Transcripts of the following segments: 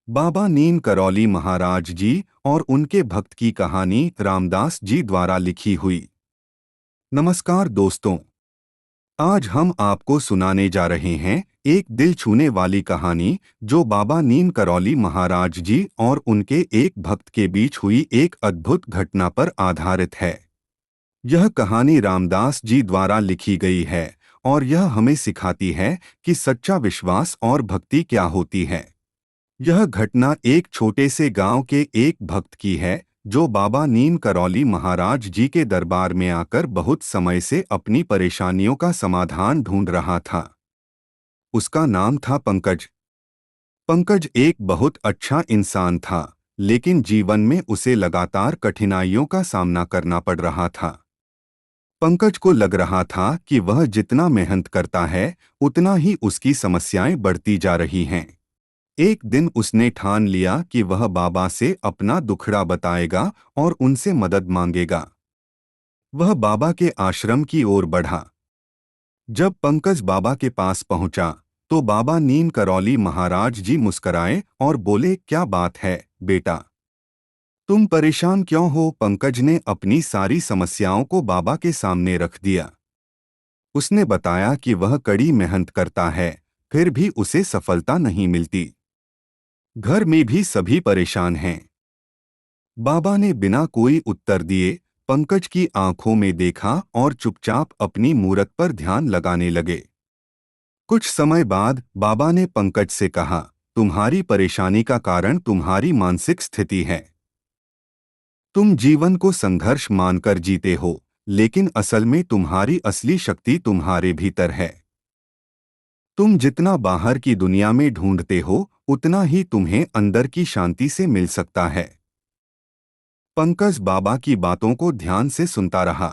बाबा नीम करौली महाराज जी और उनके भक्त की कहानी रामदास जी द्वारा लिखी हुई। नमस्कार दोस्तों, आज हम आपको सुनाने जा रहे हैं एक दिल छूने वाली कहानी जो बाबा नीम करौली महाराज जी और उनके एक भक्त के बीच हुई एक अद्भुत घटना पर आधारित है। यह कहानी रामदास जी द्वारा लिखी गई है और यह हमें सिखाती है कि सच्चा विश्वास और भक्ति क्या होती है। यह घटना एक छोटे से गांव के एक भक्त की है जो बाबा नीम करौली महाराज जी के दरबार में आकर बहुत समय से अपनी परेशानियों का समाधान ढूंढ रहा था। उसका नाम था पंकज। पंकज एक बहुत अच्छा इंसान था, लेकिन जीवन में उसे लगातार कठिनाइयों का सामना करना पड़ रहा था। पंकज को लग रहा था कि वह जितना मेहनत करता है, उतना ही उसकी समस्याएं बढ़ती जा रही हैं। एक दिन उसने ठान लिया कि वह बाबा से अपना दुखड़ा बताएगा और उनसे मदद मांगेगा। वह बाबा के आश्रम की ओर बढ़ा। जब पंकज बाबा के पास पहुंचा, तो बाबा नीम करौली महाराज जी मुस्कराए और बोले, क्या बात है बेटा, तुम परेशान क्यों हो? पंकज ने अपनी सारी समस्याओं को बाबा के सामने रख दिया। उसने बताया कि वह कड़ी मेहनत करता है, फिर भी उसे सफलता नहीं मिलती। घर में भी सभी परेशान हैं। बाबा ने बिना कोई उत्तर दिए पंकज की आंखों में देखा और चुपचाप अपनी मूरत पर ध्यान लगाने लगे। कुछ समय बाद बाबा ने पंकज से कहा, तुम्हारी परेशानी का कारण तुम्हारी मानसिक स्थिति है। तुम जीवन को संघर्ष मानकर जीते हो, लेकिन असल में तुम्हारी असली शक्ति तुम्हारे भीतर है। तुम जितना बाहर की दुनिया में ढूंढते हो, उतना ही तुम्हें अंदर की शांति से मिल सकता है। पंकज बाबा की बातों को ध्यान से सुनता रहा।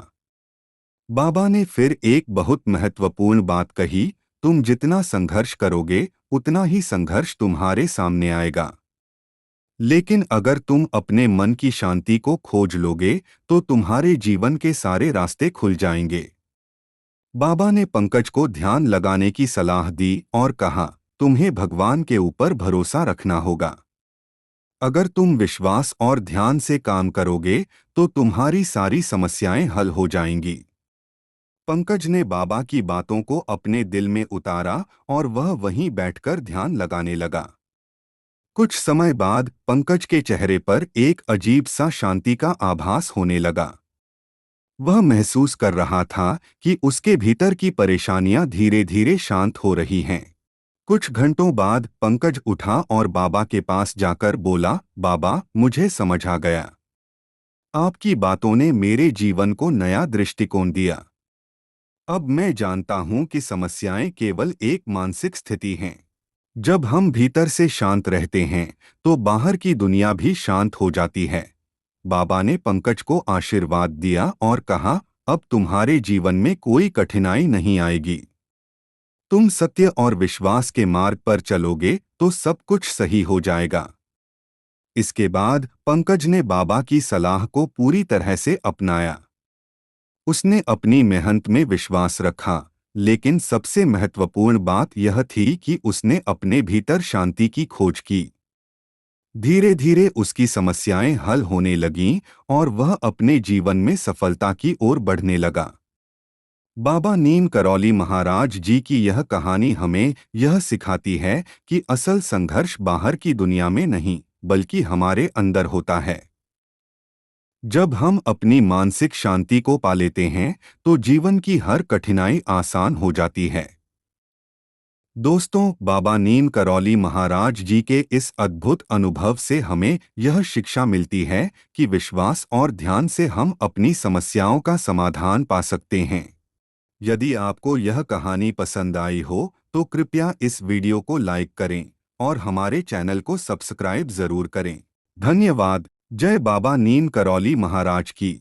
बाबा ने फिर एक बहुत महत्वपूर्ण बात कही, तुम जितना संघर्ष करोगे, उतना ही संघर्ष तुम्हारे सामने आएगा। लेकिन अगर तुम अपने मन की शांति को खोज लोगे, तो तुम्हारे जीवन के सारे रास्ते खुल जाएंगे। बाबा ने पंकज को ध्यान लगाने की सलाह दी और कहा, तुम्हें भगवान के ऊपर भरोसा रखना होगा। अगर तुम विश्वास और ध्यान से काम करोगे, तो तुम्हारी सारी समस्याएं हल हो जाएंगी। पंकज ने बाबा की बातों को अपने दिल में उतारा और वह वहीं बैठकर ध्यान लगाने लगा। कुछ समय बाद पंकज के चेहरे पर एक अजीब सा शांति का आभास होने लगा। वह महसूस कर रहा था कि उसके भीतर की परेशानियां धीरे धीरे शांत हो रही हैं। कुछ घंटों बाद पंकज उठा और बाबा के पास जाकर बोला, बाबा, मुझे समझ आ गया। आपकी बातों ने मेरे जीवन को नया दृष्टिकोण दिया। अब मैं जानता हूं कि समस्याएं केवल एक मानसिक स्थिति हैं। जब हम भीतर से शांत रहते हैं, तो बाहर की दुनिया भी शांत हो जाती है। बाबा ने पंकज को आशीर्वाद दिया और कहा, अब तुम्हारे जीवन में कोई कठिनाई नहीं आएगी। तुम सत्य और विश्वास के मार्ग पर चलोगे तो सब कुछ सही हो जाएगा। इसके बाद पंकज ने बाबा की सलाह को पूरी तरह से अपनाया। उसने अपनी मेहनत में विश्वास रखा, लेकिन सबसे महत्वपूर्ण बात यह थी कि उसने अपने भीतर शांति की खोज की। धीरे धीरे उसकी समस्याएं हल होने लगीं और वह अपने जीवन में सफलता की ओर बढ़ने लगा। बाबा नीम करौली महाराज जी की यह कहानी हमें यह सिखाती है कि असल संघर्ष बाहर की दुनिया में नहीं, बल्कि हमारे अंदर होता है। जब हम अपनी मानसिक शांति को पा लेते हैं, तो जीवन की हर कठिनाई आसान हो जाती है। दोस्तों, बाबा नीम करौली महाराज जी के इस अद्भुत अनुभव से हमें यह शिक्षा मिलती है कि विश्वास और ध्यान से हम अपनी समस्याओं का समाधान पा सकते हैं। यदि आपको यह कहानी पसंद आई हो, तो कृपया इस वीडियो को लाइक करें और हमारे चैनल को सब्सक्राइब जरूर करें। धन्यवाद। जय बाबा नीम करौली महाराज की।